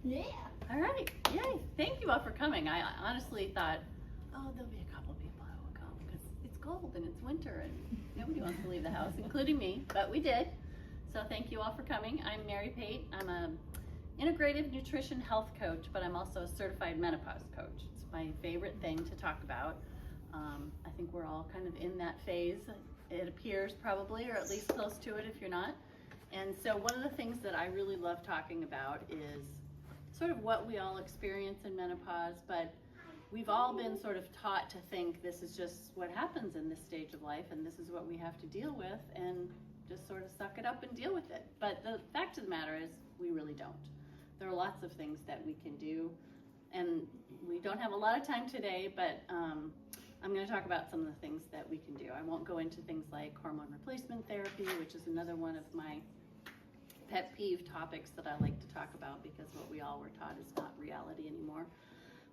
Yeah. All right. Yay. Thank you all for coming. I honestly thought, oh, there'll be a couple people who will come because it's cold and it's winter and nobody wants to leave the house, including me, but we did. So thank you all for coming. I'm Mary Pate. I'm a integrative nutrition health coach, but I'm also a certified menopause coach. It's my favorite thing to talk about. I think we're all kind of in that phase. It appears probably, or at least close to it if you're not. And so one of the things that I really love talking about is sort of what we all experience in menopause, but we've all been sort of taught to think this is just what happens in this stage of life and this is what we have to deal with and just sort of suck it up and deal with it. But the fact of the matter is we really don't. There are lots of things that we can do, and we don't have a lot of time today, but I'm going to talk about some of the things that we can do. I won't go into things like hormone replacement therapy, which is another one of my pet peeve topics that I like to talk about because what we all were taught is not reality anymore.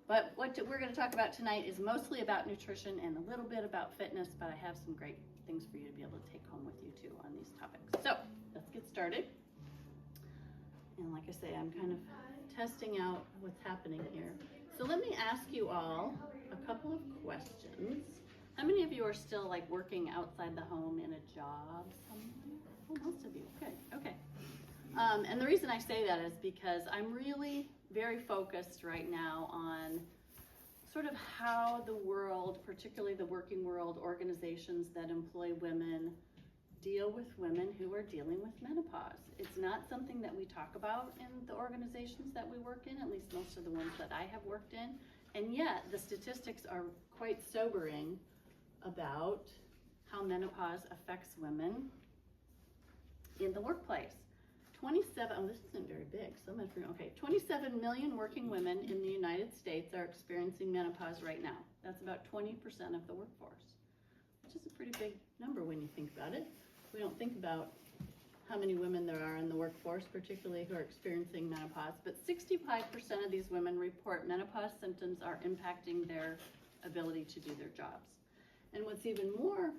But what we're going to talk about tonight is mostly about nutrition and a little bit about fitness, but I have some great things for you to be able to take home with you too on these topics. So let's get started. And like I say, I'm kind of testing out what's happening here. So let me ask you all a couple of questions. How many of you are still like working outside the home in a job somewhere? Oh, most of you. Good. Okay. And the reason I say that is because I'm really very focused right now on sort of how the world, particularly the working world, organizations that employ women, deal with women who are dealing with menopause. It's not something that we talk about in the organizations that we work in, at least most of the ones that I have worked in. And yet the statistics are quite sobering about how menopause affects women in the workplace. 27 million working women in the United States are experiencing menopause right now. That's about 20% of the workforce, which is a pretty big number when you think about it. We don't think about how many women there are in the workforce, particularly who are experiencing menopause, but 65% of these women report menopause symptoms are impacting their ability to do their jobs. And what's even more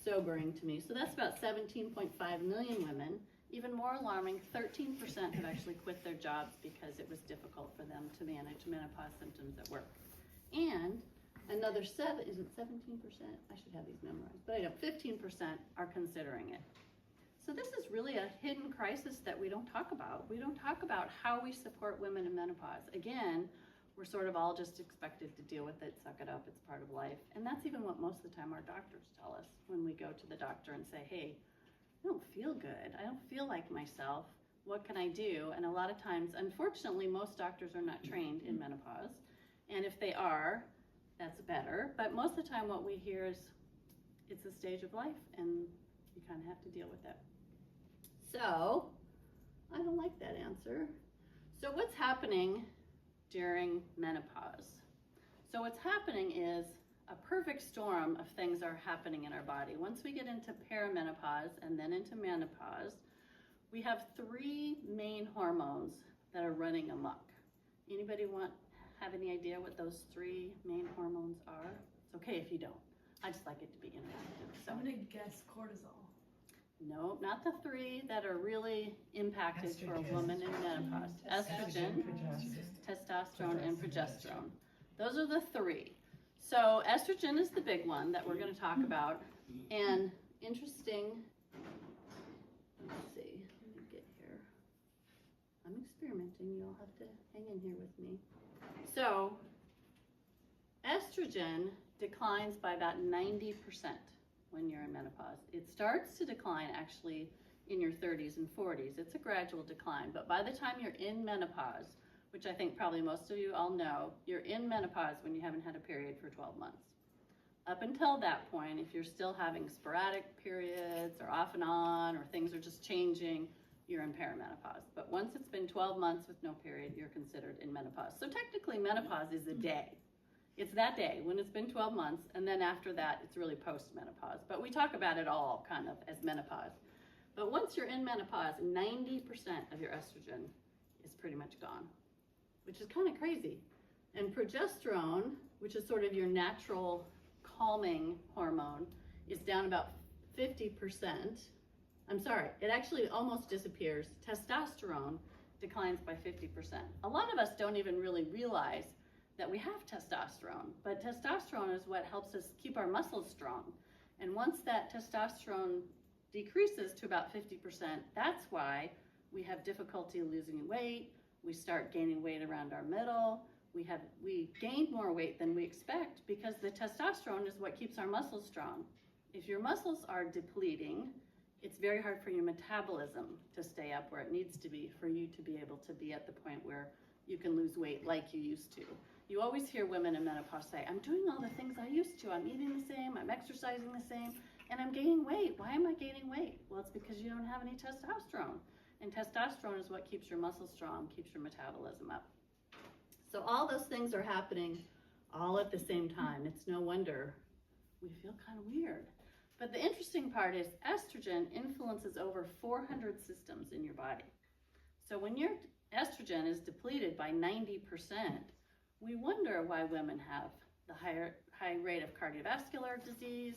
sobering to me, so that's about 17.5 million women. Even more alarming, 13% have actually quit their jobs because it was difficult for them to manage menopause symptoms at work. And another is it 17%? I should have these memorized, but I don't, 15% are considering it. So this is really a hidden crisis that we don't talk about. We don't talk about how we support women in menopause. Again, we're sort of all just expected to deal with it, suck it up, it's part of life. And that's even what most of the time our doctors tell us when we go to the doctor and say, hey, I don't feel good. I don't feel like myself. What can I do? And a lot of times, unfortunately, most doctors are not trained in menopause. And if they are, that's better. But most of the time what we hear is it's a stage of life and you kind of have to deal with it. So I don't like that answer. So what's happening during menopause? So what's happening is a perfect storm of things are happening in our body. Once we get into perimenopause and then into menopause, we have three main hormones that are running amok. Anybody have any idea what those three main hormones are? It's okay if you don't. I just like it to be interactive. So I'm gonna guess cortisol. no, not the three that are really impacted for a woman in menopause. Estrogen, testosterone, and progesterone. Those are the three. So estrogen is the big one that we're going to talk about. And interesting, let's see, let me get here. I'm experimenting, you'll have to hang in here with me. So estrogen declines by about 90% when you're in menopause. It starts to decline actually in your 30s and 40s. It's a gradual decline, but by the time you're in menopause, which I think probably most of you all know, you're in menopause when you haven't had a period for 12 months. Up until that point, if you're still having sporadic periods or off and on, or things are just changing, you're in perimenopause. But once it's been 12 months with no period, you're considered in menopause. So technically menopause is a day. It's that day when it's been 12 months, and then after that, it's really post-menopause. But we talk about it all kind of as menopause. But once you're in menopause, 90% of your estrogen is pretty much gone, which is kind of crazy. And progesterone, which is sort of your natural calming hormone, is down about 50%. I'm sorry, it actually almost disappears. Testosterone declines by 50%. A lot of us don't even really realize that we have testosterone, but testosterone is what helps us keep our muscles strong. And once that testosterone decreases to about 50%, that's why we have difficulty losing weight. We start gaining weight around our middle. We gain more weight than we expect because the testosterone is what keeps our muscles strong. If your muscles are depleting, it's very hard for your metabolism to stay up where it needs to be for you to be able to be at the point where you can lose weight like you used to. You always hear women in menopause say, I'm doing all the things I used to. I'm eating the same, I'm exercising the same, and I'm gaining weight. Why am I gaining weight? Well, it's because you don't have any testosterone. And testosterone is what keeps your muscles strong, keeps your metabolism up. So all those things are happening all at the same time. It's no wonder we feel kind of weird. But the interesting part is estrogen influences over 400 systems in your body. So when your estrogen is depleted by 90%, we wonder why women have the high rate of cardiovascular disease.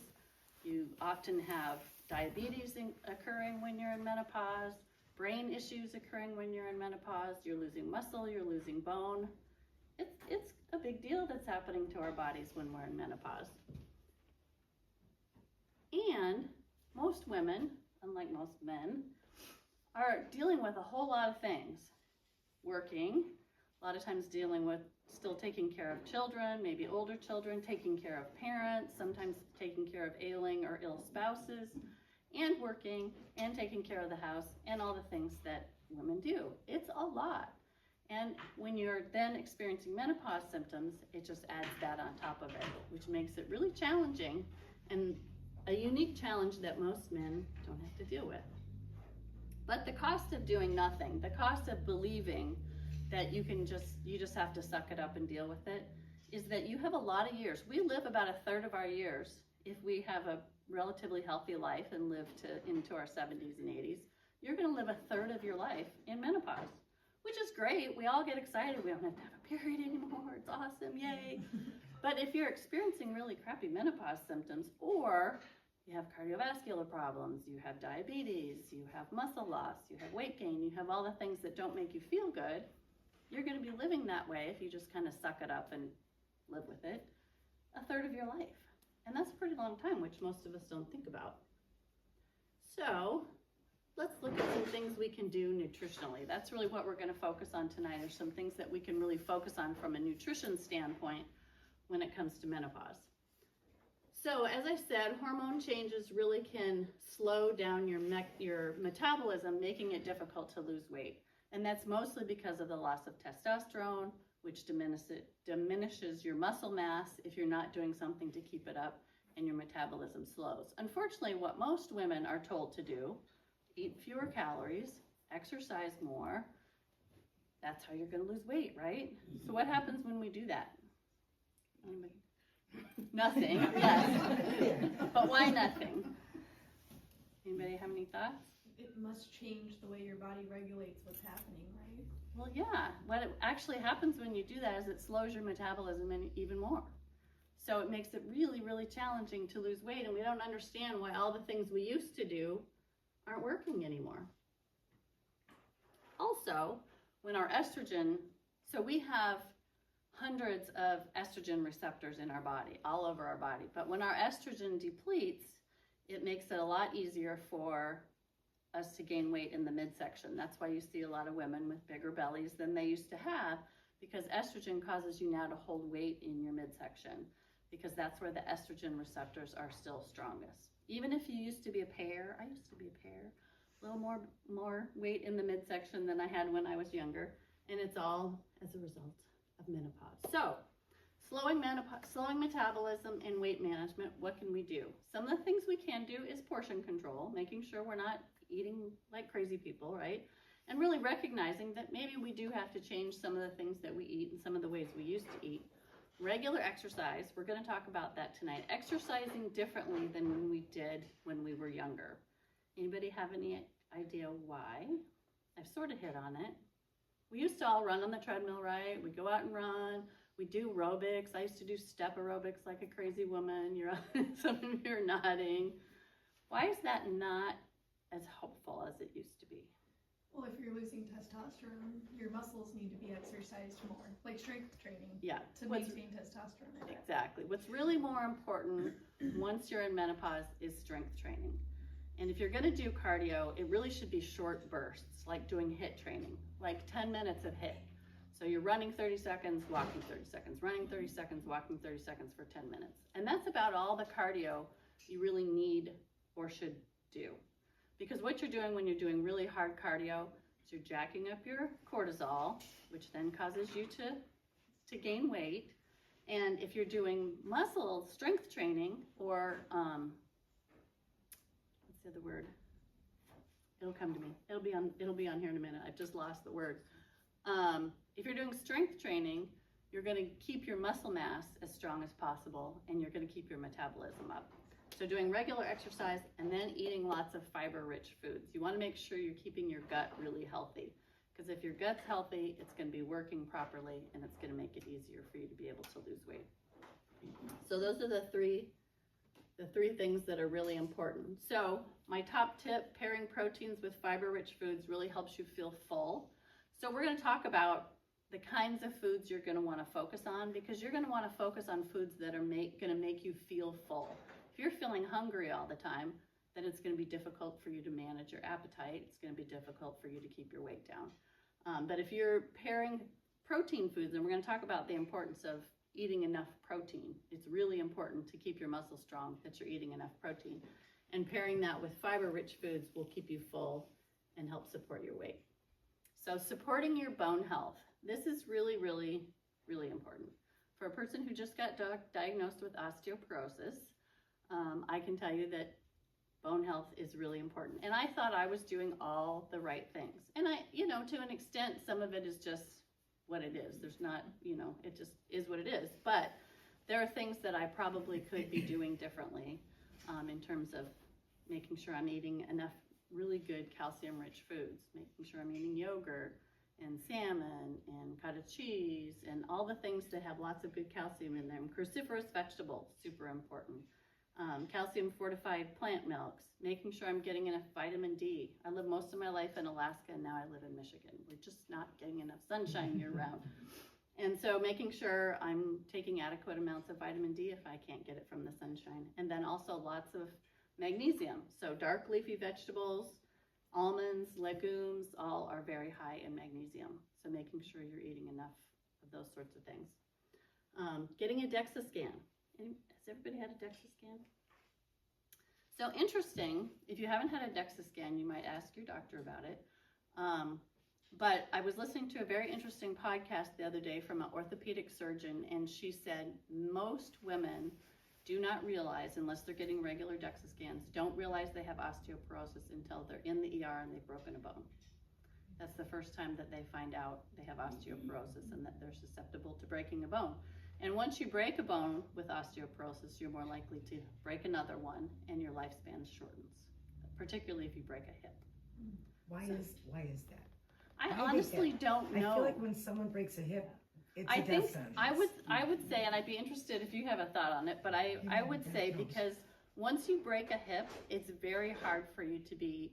You often have diabetes occurring when you're in menopause, brain issues occurring when you're in menopause, you're losing muscle, you're losing bone. It's a big deal that's happening to our bodies when we're in menopause. And most women, unlike most men, are dealing with a whole lot of things. Working, a lot of times dealing with still taking care of children, maybe older children, taking care of parents, sometimes taking care of ailing or ill spouses, and working and taking care of the house and all the things that women do. It's a lot. And when you're then experiencing menopause symptoms, it just adds that on top of it, which makes it really challenging and a unique challenge that most men don't have to deal with. But the cost of doing nothing, the cost of believing that you just have to suck it up and deal with it, is that you have a lot of years. We live about a third of our years if we have a relatively healthy life and live into our 70s and 80s. You're going to live a third of your life in menopause, which is great. We all get excited. We don't have to have a period anymore. It's awesome, yay. But if you're experiencing really crappy menopause symptoms, or you have cardiovascular problems, you have diabetes, you have muscle loss, you have weight gain, you have all the things that don't make you feel good, you're going to be living that way if you just kind of suck it up and live with it a third of your life. And that's a pretty long time, which most of us don't think about. So let's look at some things we can do nutritionally. That's really what we're going to focus on tonight, are some things that we can really focus on from a nutrition standpoint when it comes to menopause. So as I said, hormone changes really can slow down your metabolism, making it difficult to lose weight. And that's mostly because of the loss of testosterone, which diminishes your muscle mass if you're not doing something to keep it up, and your metabolism slows. Unfortunately, what most women are told to do, eat fewer calories, exercise more, that's how you're going to lose weight, right? So what happens when we do that? Anybody? Nothing, yes. But why nothing? Anybody have any thoughts? It must change the way your body regulates what's happening, right? Well, yeah. What actually happens when you do that is it slows your metabolism even more. So it makes it really, really challenging to lose weight, and we don't understand why all the things we used to do aren't working anymore. Also, when our estrogen, so we have hundreds of estrogen receptors in our body, all over our body. But when our estrogen depletes, it makes it a lot easier for us to gain weight in the midsection. That's why you see a lot of women with bigger bellies than they used to have, because estrogen causes you now to hold weight in your midsection, because that's where the estrogen receptors are still strongest. Even if you used to be a pear, I used to be a pear, a little more weight in the midsection than I had when I was younger, and it's all as a result of menopause. So, slowing metabolism and weight management, what can we do? Some of the things we can do is portion control, making sure we're not eating like crazy people, right? And really recognizing that maybe we do have to change some of the things that we eat and some of the ways we used to eat. Regular exercise, we're going to talk about that tonight. Exercising differently than we did when we were younger. Anybody have any idea why? I've sort of hit on it. We used to all run on the treadmill, right? We go out and run. We do aerobics. I used to do step aerobics like a crazy woman. Some of you are nodding. Why is that not as helpful as it used to be? Well, if you're losing testosterone, your muscles need to be exercised more, like strength training, Yeah. to maintain testosterone. I bet. Exactly. What's really more important once you're in menopause is strength training. And if you're going to do cardio, it really should be short bursts, like doing HIIT training, like 10 minutes of HIIT. So you're running 30 seconds, walking 30 seconds, running 30 seconds, walking 30 seconds for 10 minutes. And that's about all the cardio you really need or should do. Because what you're doing when you're doing really hard cardio is you're jacking up your cortisol, which then causes you to gain weight. And if you're doing muscle strength training or, what's the other word? It'll come to me. It'll be on here in a minute. I've just lost the word. If you're doing strength training, you're going to keep your muscle mass as strong as possible, and you're going to keep your metabolism up. So doing regular exercise and then eating lots of fiber-rich foods. You want to make sure you're keeping your gut really healthy, because if your gut's healthy, it's going to be working properly, and it's going to make it easier for you to be able to lose weight. So those are the three things that are really important. So my top tip, pairing proteins with fiber-rich foods really helps you feel full. So we're going to talk about the kinds of foods you're going to want to focus on, because you're going to want to focus on foods that are going to make you feel full. If you're feeling hungry all the time, then it's going to be difficult for you to manage your appetite. It's going to be difficult for you to keep your weight down. But if you're pairing protein foods, and we're going to talk about the importance of eating enough protein. It's really important to keep your muscles strong that you're eating enough protein. And pairing that with fiber-rich foods will keep you full and help support your weight. So supporting your bone health. This is really, really, really important. For a person who just got diagnosed with osteoporosis, I can tell you that bone health is really important. And I thought I was doing all the right things. And to an extent, some of it is just what it is. There's not, it just is what it is. But there are things that I probably could be doing differently in terms of making sure I'm eating enough really good calcium-rich foods, making sure I'm eating yogurt and salmon and cottage cheese and all the things that have lots of good calcium in them. Cruciferous vegetables, super important. Calcium-fortified plant milks, making sure I'm getting enough vitamin D. I lived most of my life in Alaska, and now I live in Michigan. We're just not getting enough sunshine year-round. And so making sure I'm taking adequate amounts of vitamin D if I can't get it from the sunshine. And then also lots of magnesium. So dark leafy vegetables, almonds, legumes, all are very high in magnesium. So making sure you're eating enough of those sorts of things. Getting a DEXA scan. Has everybody had a DEXA scan? So interesting, if you haven't had a DEXA scan, you might ask your doctor about it. But I was listening to a very interesting podcast the other day from an orthopedic surgeon, and she said most women do not realize, unless they're getting regular DEXA scans, don't realize they have osteoporosis until they're in the ER and they've broken a bone. That's the first time that they find out they have osteoporosis and that they're susceptible to breaking a bone. And once you break a bone with osteoporosis, you're more likely to break another one, and your lifespan shortens, particularly if you break a hip. Why is that? I honestly don't know. I feel like when someone breaks a hip, it's a death sentence. I would say, and I'd be interested if you have a thought on it, but I would say because once you break a hip, it's very hard for you to be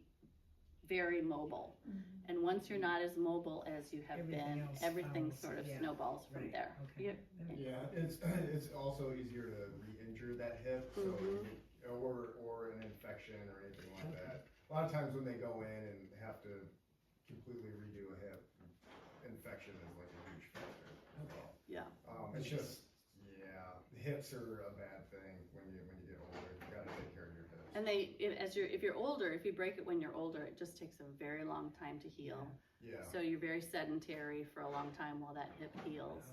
very mobile. Mm-hmm. And once you're not as mobile as you have everything sort of snowballs from there. Okay. It's also easier to re-injure that hip, so or an infection or anything like that. A lot of times when they go in and have to completely redo a hip, infection is like a huge factor. Okay. Yeah. It's just hips are a bad thing when you get older. You got to take care of your hips. And if you're older, if you break it when you're older, it just takes a very long time to heal. Yeah. So you're very sedentary for a long time while that hip heals,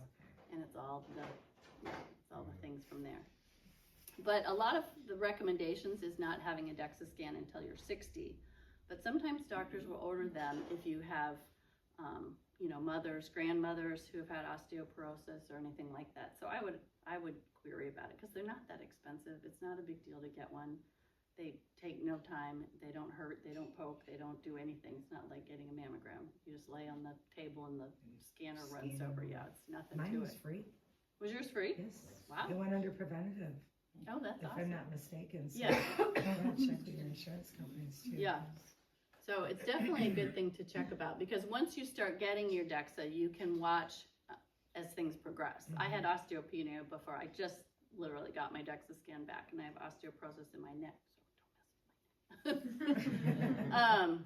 and it's all the things from there. But a lot of the recommendations is not having a DEXA scan until you're 60. But sometimes doctors will order them if you have, mothers, grandmothers who have had osteoporosis or anything like that. So I would query about it because they're not that expensive. It's not a big deal to get one. They take no time. They don't hurt. They don't poke. They don't do anything. It's not like getting a mammogram. You just lay on the table and the scanner runs over. Yeah, it's nothing to it. Mine was free. Was yours free? Yes. Wow. It went under preventative. Oh, that's if awesome. I'm not mistaken. So Yeah. check with your insurance companies too. Yeah. So it's definitely a good thing to check about, because once you start getting your DEXA, you can watch as things progress. I had osteopenia before. I just literally got my DEXA scan back, and I have osteoporosis in my neck, so don't mess with my neck.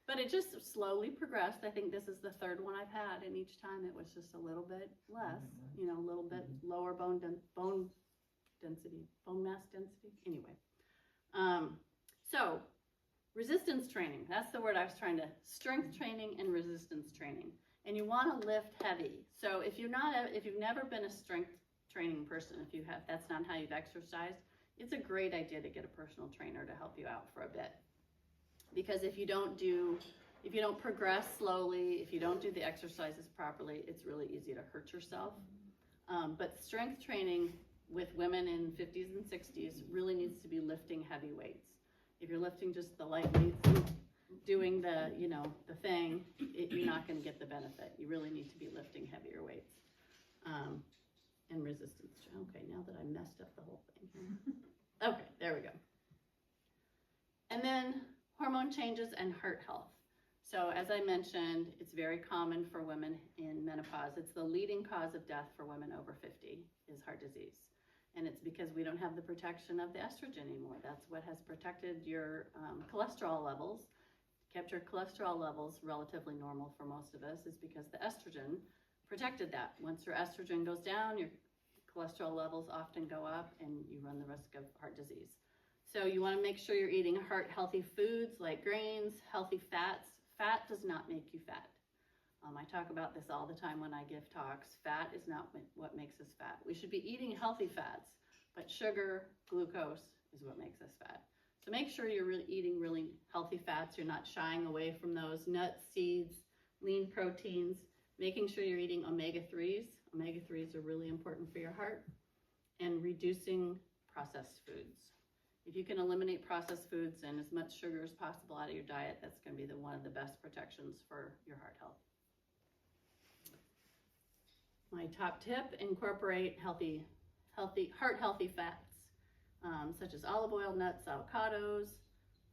But it just slowly progressed. I think this is the third one I've had, and each time it was just a little bit less, you know, a little bit lower bone density, bone mass density. Anyway, so resistance training, that's the word I was trying to, strength training and resistance training. And you want to lift heavy. So if you've never been a strength training person, that's not how you've exercised, it's a great idea to get a personal trainer to help you out for a bit. Because if you don't progress slowly, if you don't do the exercises properly, it's really easy to hurt yourself. But strength training with women in 50s and 60s really needs to be lifting heavy weights. If you're lifting just the light weights, doing the thing, you're not going to get the benefit. You really need to be lifting heavier weights. And resistance. Okay, now that I messed up the whole thing here. Okay, there we go. And then hormone changes and heart health. So as I mentioned, it's very common for women in menopause. It's the leading cause of death for women over 50 is heart disease. And it's because we don't have the protection of the estrogen anymore. That's what has protected your cholesterol levels, kept your cholesterol levels relatively normal for most of us, is because the estrogen protected that. Once your estrogen goes down, your cholesterol levels often go up and you run the risk of heart disease. So you want to make sure you're eating heart-healthy foods like grains, healthy fats. Fat does not make you fat. I talk about this all the time when I give talks. Fat is not what makes us fat. We should be eating healthy fats, but sugar, glucose is what makes us fat. So make sure you're eating really healthy fats. You're not shying away from those. Nuts, seeds, lean proteins, making sure you're eating omega-3s. Omega-3s are really important for your heart. And reducing processed foods. If you can eliminate processed foods and as much sugar as possible out of your diet, that's going to be one of the best protections for your heart health. My top tip, incorporate heart-healthy fats, such as olive oil, nuts, avocados,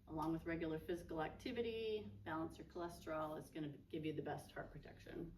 along with regular physical activity. Balance your cholesterol. It's going to give you the best heart protection.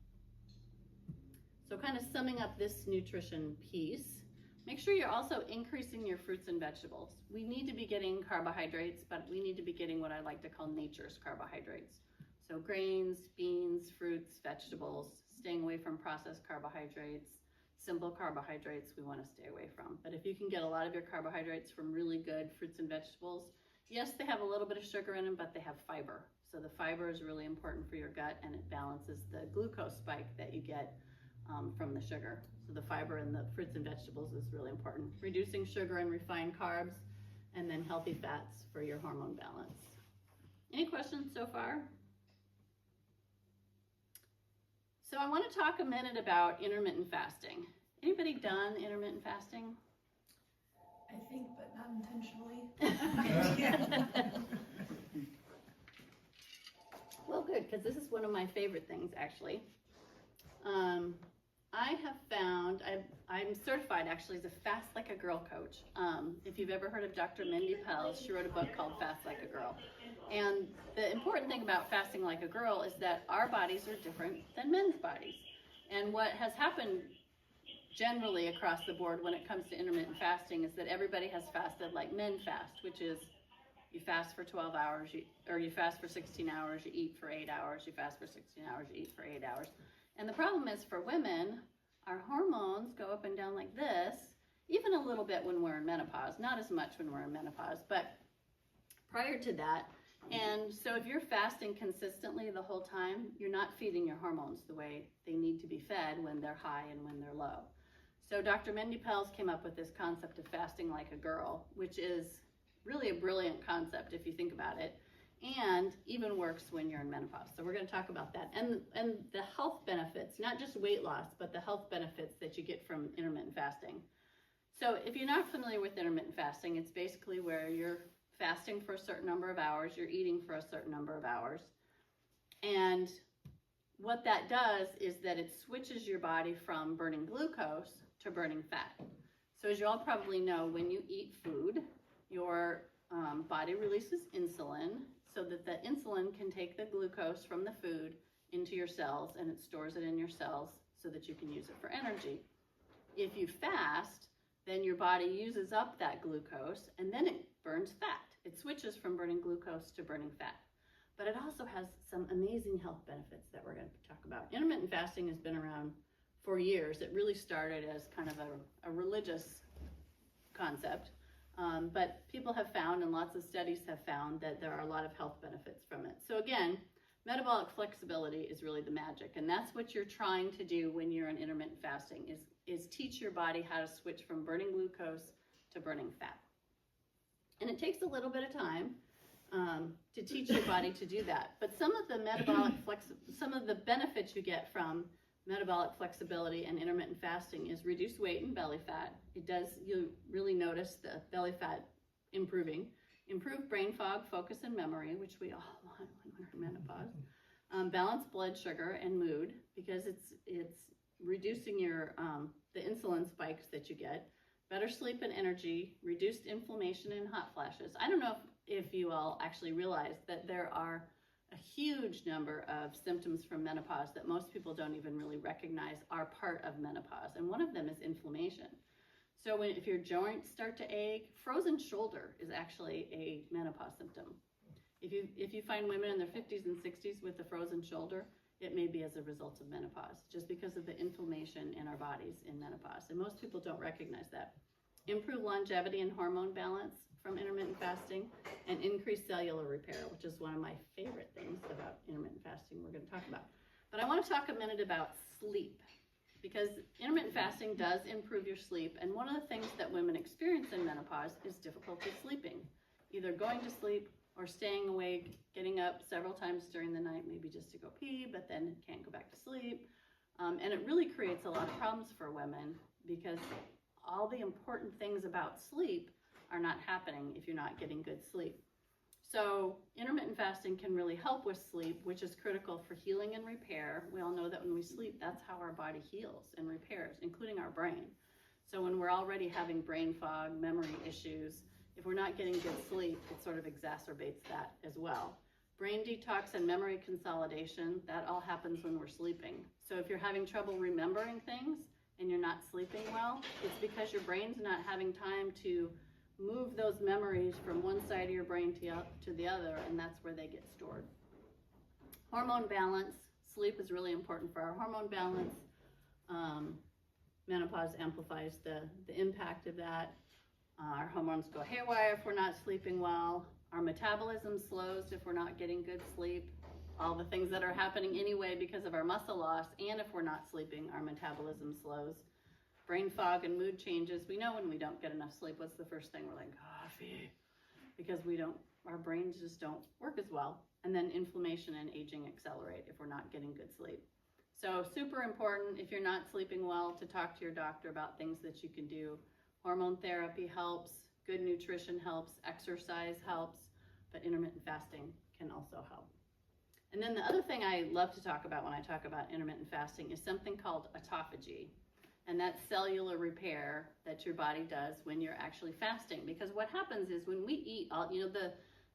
So kind of summing up this nutrition piece, make sure you're also increasing your fruits and vegetables. We need to be getting carbohydrates, but we need to be getting what I like to call nature's carbohydrates. So grains, beans, fruits, vegetables, staying away from processed carbohydrates, simple carbohydrates we want to stay away from. But if you can get a lot of your carbohydrates from really good fruits and vegetables, yes, they have a little bit of sugar in them, but they have fiber. So the fiber is really important for your gut, and it balances the glucose spike that you get from the sugar. So the fiber in the fruits and vegetables is really important. Reducing sugar and refined carbs, and then healthy fats for your hormone balance. Any questions so far? So I want to talk a minute about intermittent fasting. Anybody done intermittent fasting? I think, but not intentionally. Well, good, because this is one of my favorite things, actually. I have found, I'm certified actually as a Fast Like a Girl coach. If you've ever heard of Dr. Mary Pate, she wrote a book called Fast Like a Girl. And the important thing about fasting like a girl is that our bodies are different than men's bodies. And what has happened generally across the board when it comes to intermittent fasting is that everybody has fasted like men fast, which is you fast for 12 hours, you fast for 16 hours, you eat for 8 hours, you fast for 16 hours, you eat for 8 hours. And the problem is for women, our hormones go up and down like this, even a little bit when we're in menopause, not as much when we're in menopause, but prior to that. And so if you're fasting consistently the whole time, you're not feeding your hormones the way they need to be fed when they're high and when they're low. So Dr. Mary Pate came up with this concept of fasting like a girl, which is really a brilliant concept if you think about it, and even works when you're in menopause. So we're going to talk about that and the health benefits, not just weight loss, but the health benefits that you get from intermittent fasting. So if you're not familiar with intermittent fasting, it's basically where you're fasting for a certain number of hours, you're eating for a certain number of hours. And what that does is that it switches your body from burning glucose to burning fat. So as you all probably know, when you eat food, your body releases insulin. so that the insulin can take the glucose from the food into your cells, and it stores it in your cells so that you can use it for energy. If you fast, then your body uses up that glucose, and then it burns fat. It switches from burning glucose to burning fat. But it also has some amazing health benefits that we're going to talk about. Intermittent fasting has been around for years. It really started as kind of a religious concept, but people have found, and lots of studies have found, that there are a lot of health benefits from it. So again, metabolic flexibility is really the magic, and that's what you're trying to do when you're in intermittent fasting, is teach your body how to switch from burning glucose to burning fat. And it takes a little bit of time to teach your body to do that. But some of the benefits you get from metabolic flexibility and intermittent fasting is reduced weight and belly fat. You really notice the belly fat improving. Improved brain fog, focus, and memory, which we all want when we're in menopause. Balanced blood sugar and mood, because it's reducing the insulin spikes that you get. Better sleep and energy, reduced inflammation and hot flashes. I don't know if you all actually realize that there are a huge number of symptoms from menopause that most people don't even really recognize are part of menopause, and one of them is inflammation. So if your joints start to ache, frozen shoulder is actually a menopause symptom. If you find women in their 50s and 60s with a frozen shoulder, it may be as a result of menopause, just because of the inflammation in our bodies in menopause, and most people don't recognize that. Improve longevity and hormone balance from intermittent fasting, and increase cellular repair, which is one of my favorite things about intermittent fasting we're going to talk about. But I want to talk a minute about sleep, because intermittent fasting does improve your sleep, and one of the things that women experience in menopause is difficulty sleeping, either going to sleep or staying awake, getting up several times during the night, maybe just to go pee, but then can't go back to sleep. And it really creates a lot of problems for women, because all the important things about sleep are not happening if you're not getting good sleep. So intermittent fasting can really help with sleep, which is critical for healing and repair. We all know that when we sleep, that's how our body heals and repairs, including our brain. So when we're already having brain fog, memory issues, if we're not getting good sleep, it sort of exacerbates that as well. Brain detox and memory consolidation, that all happens when we're sleeping. So if you're having trouble remembering things and you're not sleeping well, it's because your brain's not having time to move those memories from one side of your brain to the other, and that's where they get stored. Hormone balance. Sleep is really important for our hormone balance. Menopause amplifies the impact of that. Our hormones go haywire if we're not sleeping well. Our metabolism slows if we're not getting good sleep. All the things that are happening anyway because of our muscle loss, and if we're not sleeping, our metabolism slows. Brain fog and mood changes. We know when we don't get enough sleep, what's the first thing? We're like, coffee, because our brains just don't work as well. And then inflammation and aging accelerate if we're not getting good sleep. So super important, if you're not sleeping well, to talk to your doctor about things that you can do. Hormone therapy helps, good nutrition helps, exercise helps, but intermittent fasting can also help. And then the other thing I love to talk about when I talk about intermittent fasting is something called autophagy. And that's cellular repair that your body does when you're actually fasting. Because what happens is when we eat,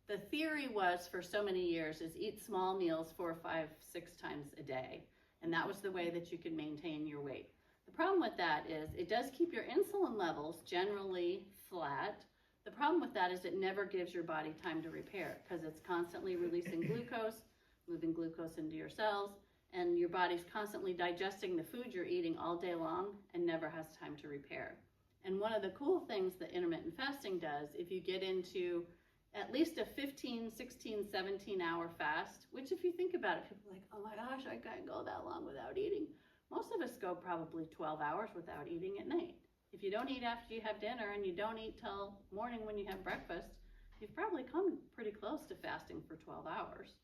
the theory was for so many years is eat small meals 4, 5, 6 times a day. And that was the way that you could maintain your weight. The problem with that is it does keep your insulin levels generally flat. The problem with that is it never gives your body time to repair, because it's constantly releasing glucose, moving glucose into your cells, and your body's constantly digesting the food you're eating all day long and never has time to repair. And one of the cool things that intermittent fasting does, if you get into at least a 15, 16, 17 hour fast, which if you think about it, people are like, oh my gosh, I can't go that long without eating. Most of us go probably 12 hours without eating at night. If you don't eat after you have dinner and you don't eat till morning when you have breakfast, you've probably come pretty close to fasting for 12 hours.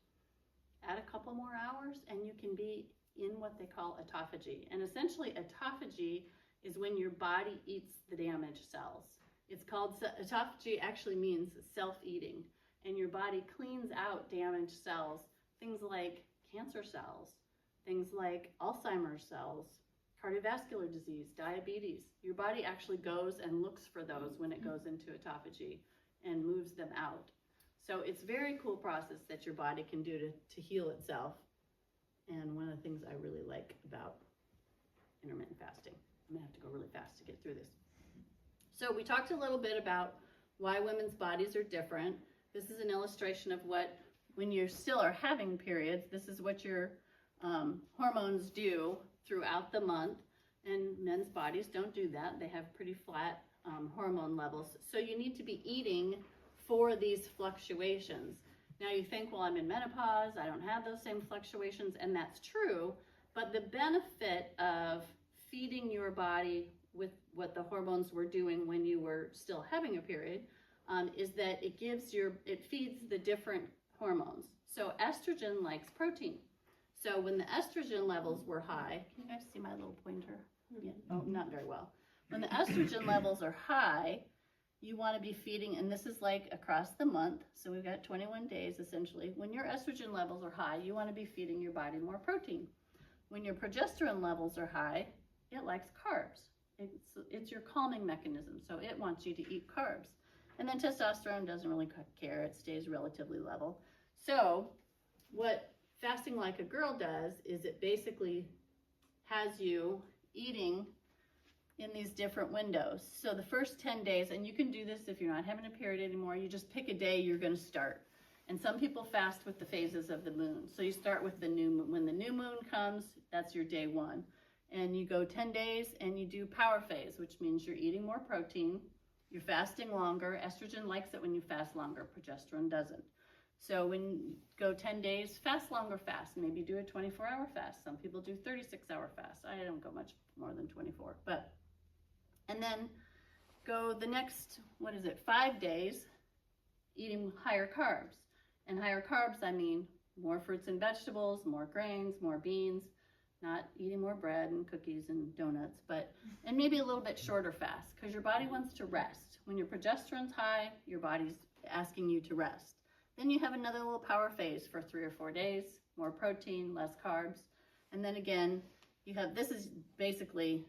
Add a couple more hours and you can be in what they call autophagy. And essentially autophagy is when your body eats the damaged cells. It's called, autophagy actually means self-eating, and your body cleans out damaged cells, things like cancer cells, things like Alzheimer's cells, cardiovascular disease, diabetes. Your body actually goes and looks for those when it goes into autophagy and moves them out. So it's a very cool process that your body can do to heal itself. And one of the things I really like about intermittent fasting. I'm gonna have to go really fast to get through this. So we talked a little bit about why women's bodies are different. This is an illustration of what, when you still are having periods, this is what your hormones do throughout the month. And men's bodies don't do that. They have pretty flat hormone levels. So you need to be eating for these fluctuations. Now you think, well, I'm in menopause, I don't have those same fluctuations, and that's true, but the benefit of feeding your body with what the hormones were doing when you were still having a period is that it feeds the different hormones. So estrogen likes protein. So when the estrogen levels were high, can you guys see my little pointer? Yeah. Oh, not very well. When the estrogen levels are high, you want to be feeding, and this is like across the month, so we've got 21 days essentially. When your estrogen levels are high, you want to be feeding your body more protein. When your progesterone levels are high, it likes carbs. It's your calming mechanism, so it wants you to eat carbs. And then testosterone doesn't really care, it stays relatively level. So what fasting like a girl does is it basically has you eating in these different windows. So the first 10 days, and you can do this if you're not having a period anymore, you just pick a day you're going to start. And some people fast with the phases of the moon. So you start with the new moon. When the new moon comes, that's your day 1. And you go 10 days and you do power phase, which means you're eating more protein, you're fasting longer. Estrogen likes it when you fast longer, progesterone doesn't. So when you go 10 days, fast longer fast. Maybe do a 24-hour fast. Some people do 36-hour fast. I don't go much more than 24, and then go the next, 5 days, eating higher carbs. And higher carbs, I mean more fruits and vegetables, more grains, more beans, not eating more bread and cookies and donuts, and maybe a little bit shorter fast, because your body wants to rest. When your progesterone's high, your body's asking you to rest. Then you have another little power phase for 3 or 4 days, more protein, less carbs. And then again, this is basically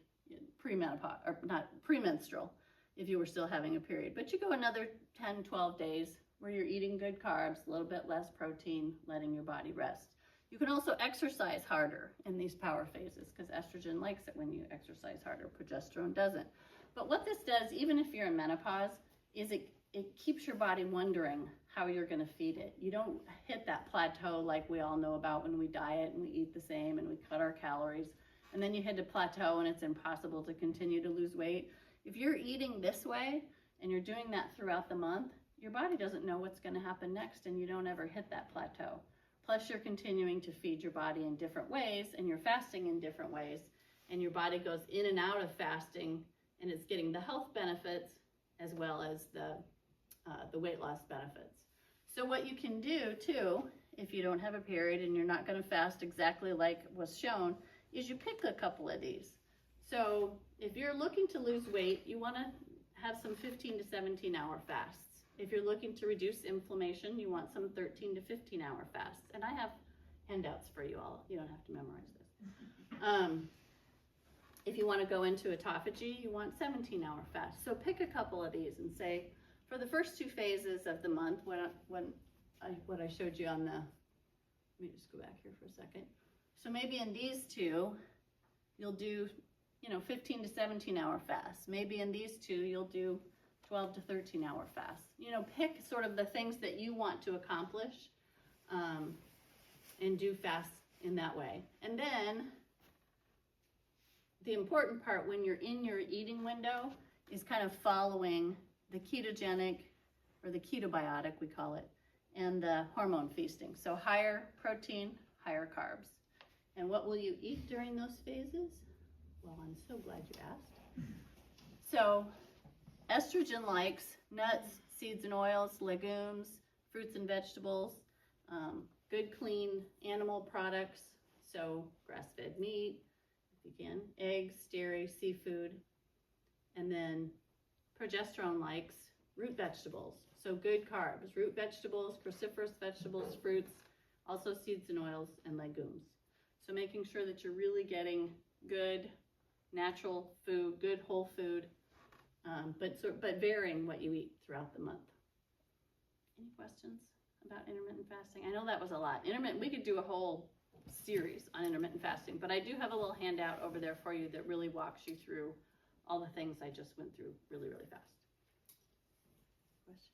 premenopause, or not premenstrual, if you were still having a period. But you go another 10, 12 days where you're eating good carbs, a little bit less protein, letting your body rest. You can also exercise harder in these power phases because estrogen likes it when you exercise harder, progesterone doesn't. But what this does, even if you're in menopause, is it keeps your body wondering how you're going to feed it. You don't hit that plateau like we all know about when we diet and we eat the same and we cut our calories. And then you hit a plateau and it's impossible to continue to lose weight. If you're eating this way and you're doing that throughout the month, your body doesn't know what's going to happen next and you don't ever hit that plateau. Plus you're continuing to feed your body in different ways and you're fasting in different ways and your body goes in and out of fasting and it's getting the health benefits as well as the weight loss benefits. So what you can do too, if you don't have a period and you're not going to fast exactly like was shown, is you pick a couple of these. So if you're looking to lose weight, you want to have some 15 to 17 hour fasts. If you're looking to reduce inflammation, you want some 13 to 15 hour fasts. And I have handouts for you all. You don't have to memorize this. If you want to go into autophagy, you want 17 hour fast. So pick a couple of these and say, for the first 2 phases of the month, what I showed you on let me just go back here for a second. So maybe in these 2, you'll do, 15 to 17 hour fasts. Maybe in these 2, you'll do 12 to 13 hour fasts. Pick sort of the things that you want to accomplish and do fasts in that way. And then the important part when you're in your eating window is kind of following the ketogenic, or the ketobiotic we call it, and the hormone feasting. So higher protein, higher carbs. And what will you eat during those phases? Well, I'm so glad you asked. So estrogen likes nuts, seeds and oils, legumes, fruits and vegetables, good clean animal products, so grass-fed meat, if you can, eggs, dairy, seafood. And then progesterone likes root vegetables, so good carbs, root vegetables, cruciferous vegetables, fruits, also seeds and oils, and legumes. So making sure that you're really getting good natural food, good whole food, but varying what you eat throughout the month. Any questions about intermittent fasting? I know that was a lot. We could do a whole series on intermittent fasting, but I do have a little handout over there for you that really walks you through all the things I just went through really, really fast. Questions?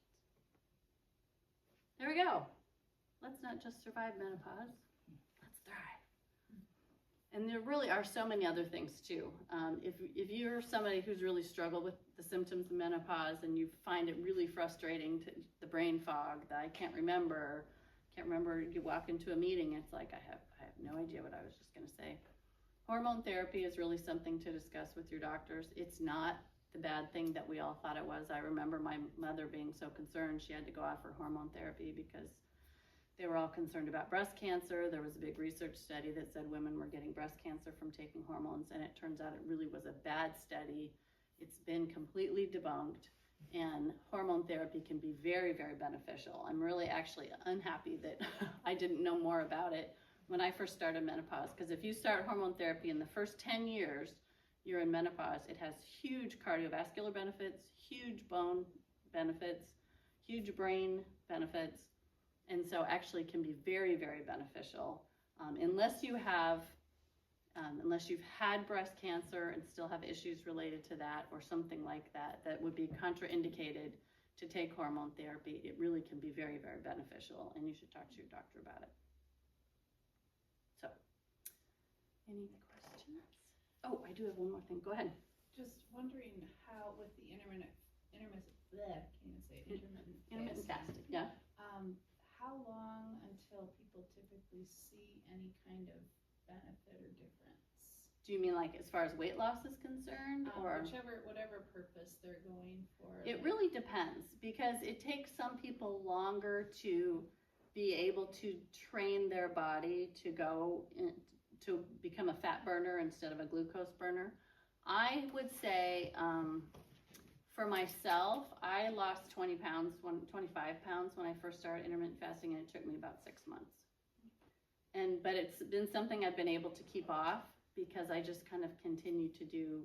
There we go. Let's not just survive menopause. Let's thrive. And there really are so many other things too. If you're somebody who's really struggled with the symptoms of menopause and you find it really frustrating, the brain fog, that I can't remember, you walk into a meeting, it's like, I have no idea what I was just going to say. Hormone therapy is really something to discuss with your doctors. It's not the bad thing that we all thought it was. I remember my mother being so concerned she had to go off for hormone therapy because they were all concerned about breast cancer. There was a big research study that said women were getting breast cancer from taking hormones, and it turns out it really was a bad study. It's been completely debunked, and hormone therapy can be very, very beneficial. I'm really actually unhappy that I didn't know more about it when I first started menopause, because if you start hormone therapy in the first 10 years, you're in menopause. It has huge cardiovascular benefits, huge bone benefits, huge brain benefits, and so actually can be very, very beneficial. Unless you've had breast cancer and still have issues related to that or something like that, that would be contraindicated to take hormone therapy, it really can be very, very beneficial, and you should talk to your doctor about it. So, any questions? Oh, I do have one more thing. Go ahead. Just wondering how with the intermittent fasting, yeah. How long until people typically see any kind of benefit or difference? Do you mean like as far as weight loss is concerned, or whatever purpose they're going for? It really depends, because it takes some people longer to be able to train their body to go to become a fat burner instead of a glucose burner. I would say for myself, I lost 25 pounds when I first started intermittent fasting, and it took me about 6 months. But it's been something I've been able to keep off because I just kind of continue to do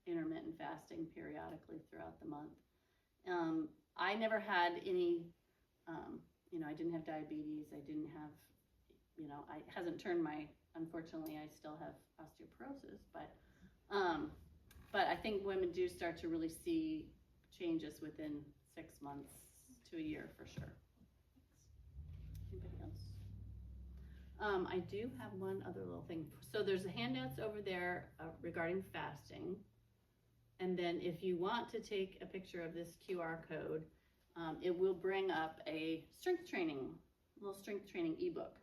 intermittent fasting periodically throughout the month. I never had any, I didn't have diabetes. I didn't have, it hasn't turned unfortunately, I still have osteoporosis, but I think women do start to really see changes within 6 months to a year for sure. Anybody else? I do have one other little thing. So there's handouts over there regarding fasting. And then if you want to take a picture of this QR code, it will bring up a little strength training ebook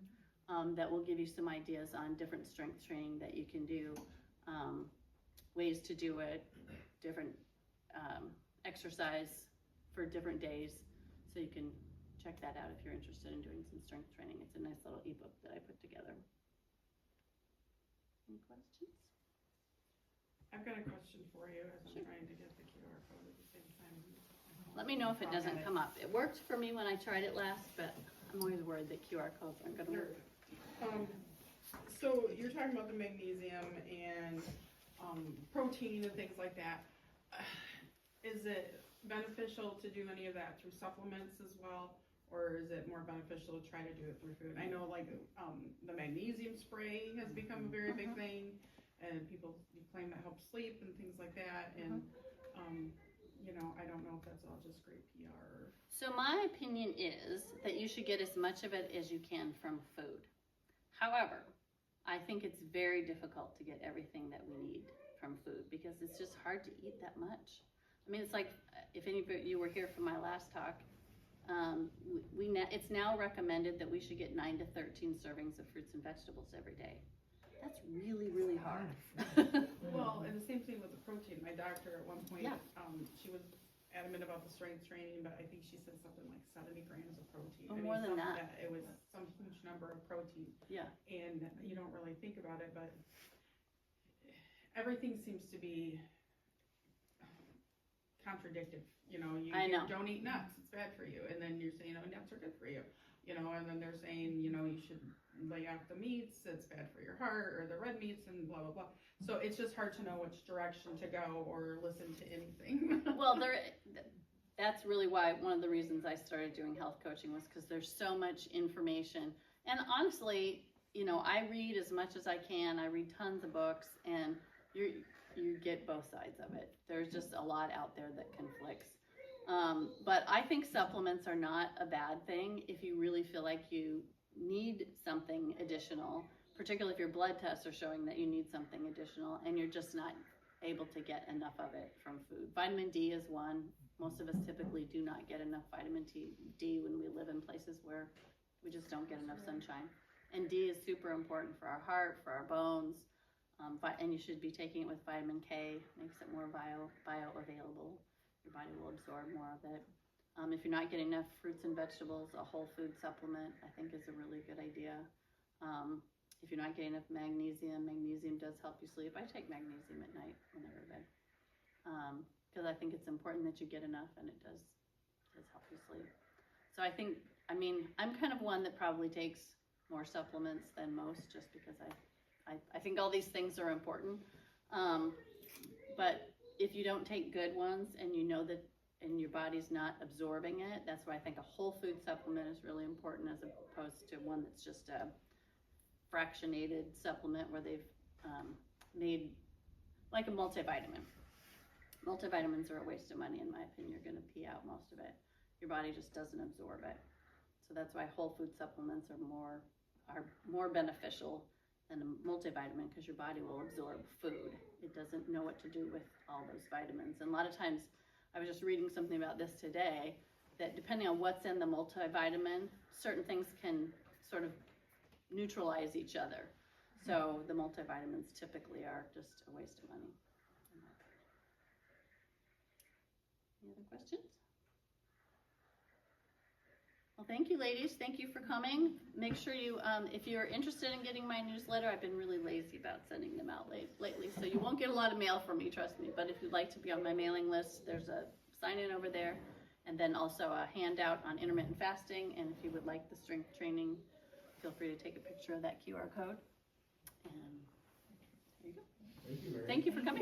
that will give you some ideas on different strength training that you can do, ways to do it, different exercise for different days. So you can check that out if you're interested in doing some strength training. It's a nice little ebook that I put together. Any questions? I've got a question for you as Sure. I'm trying to get the QR code at the same time. Let me know if it doesn't come up. It worked for me when I tried it last, but I'm always worried that QR codes aren't going to work. So you're talking about the magnesium and protein and things like that. Is it beneficial to do any of that through supplements as well, or is it more beneficial to try to do it through food? I know like the magnesium spray has become a very big thing, and people claim that helps sleep and things like that, and I don't know if that's all just great PR. So my opinion is that you should get as much of it as you can from food. However, I think it's very difficult to get everything that we need from food because it's just hard to eat that much. I mean, it's like, if any of you were here for my last talk, it's now recommended that we should get 9 to 13 servings of fruits and vegetables every day. That's really, really hard. Well, and the same thing with the protein. My doctor at one point, Yeah. She was adamant about the strength training, but I think she said something like 70 grams of protein. Oh, more than that. It was some huge number of protein. Yeah. And you don't really think about it, but everything seems to be contradictive. You don't eat nuts, it's bad for you. And then you're saying, oh, nuts are good for you. And then they're saying, you should lay off the meats, it's bad for your heart, or the red meats, and blah, blah, blah. So it's just hard to know which direction to go or listen to anything. Well, that's really why, one of the reasons I started doing health coaching was because there's so much information. And honestly, you know, I read as much as I can. I read tons of books, and you get both sides of it. There's just a lot out there that conflicts. But I think supplements are not a bad thing if you really feel like you need something additional, particularly if your blood tests are showing that you need something additional and you're just not able to get enough of it from food. Vitamin D is one. Most of us typically do not get enough vitamin D when we live in places where we just don't get enough sunshine. And D is super important for our heart, for our bones, and you should be taking it with vitamin K. Makes it more bioavailable. Your body will absorb more of it. If you're not getting enough fruits and vegetables, a whole food supplement I think is a really good idea. If you're not getting enough magnesium does help you sleep. I take magnesium at night when I go to bed because I think it's important that you get enough, and it does help you sleep. So I think, I mean, I'm kind of one that probably takes more supplements than most, just because I think all these things are important. But if you don't take good ones and you know that and your body's not absorbing it, that's why I think a whole food supplement is really important as opposed to one that's just a fractionated supplement where they've made like a multivitamin. Multivitamins are a waste of money, in my opinion. You're going to pee out most of it. Your body just doesn't absorb it. So that's why whole food supplements are more beneficial than a multivitamin, because your body will absorb food. It doesn't know what to do with all those vitamins. And a lot of times, I was just reading something about this today, that depending on what's in the multivitamin, certain things can sort of neutralize each other. So the multivitamins typically are just a waste of money. Any other questions? Well, thank you, ladies. Thank you for coming. Make sure you, if you're interested in getting my newsletter, I've been really lazy about sending them out lately, so you won't get a lot of mail from me, trust me. But if you'd like to be on my mailing list, there's a sign-in over there, and then also a handout on intermittent fasting. And if you would like the strength training, feel free to take a picture of that QR code. And there you go. Thank you, Mary. Thank you for coming.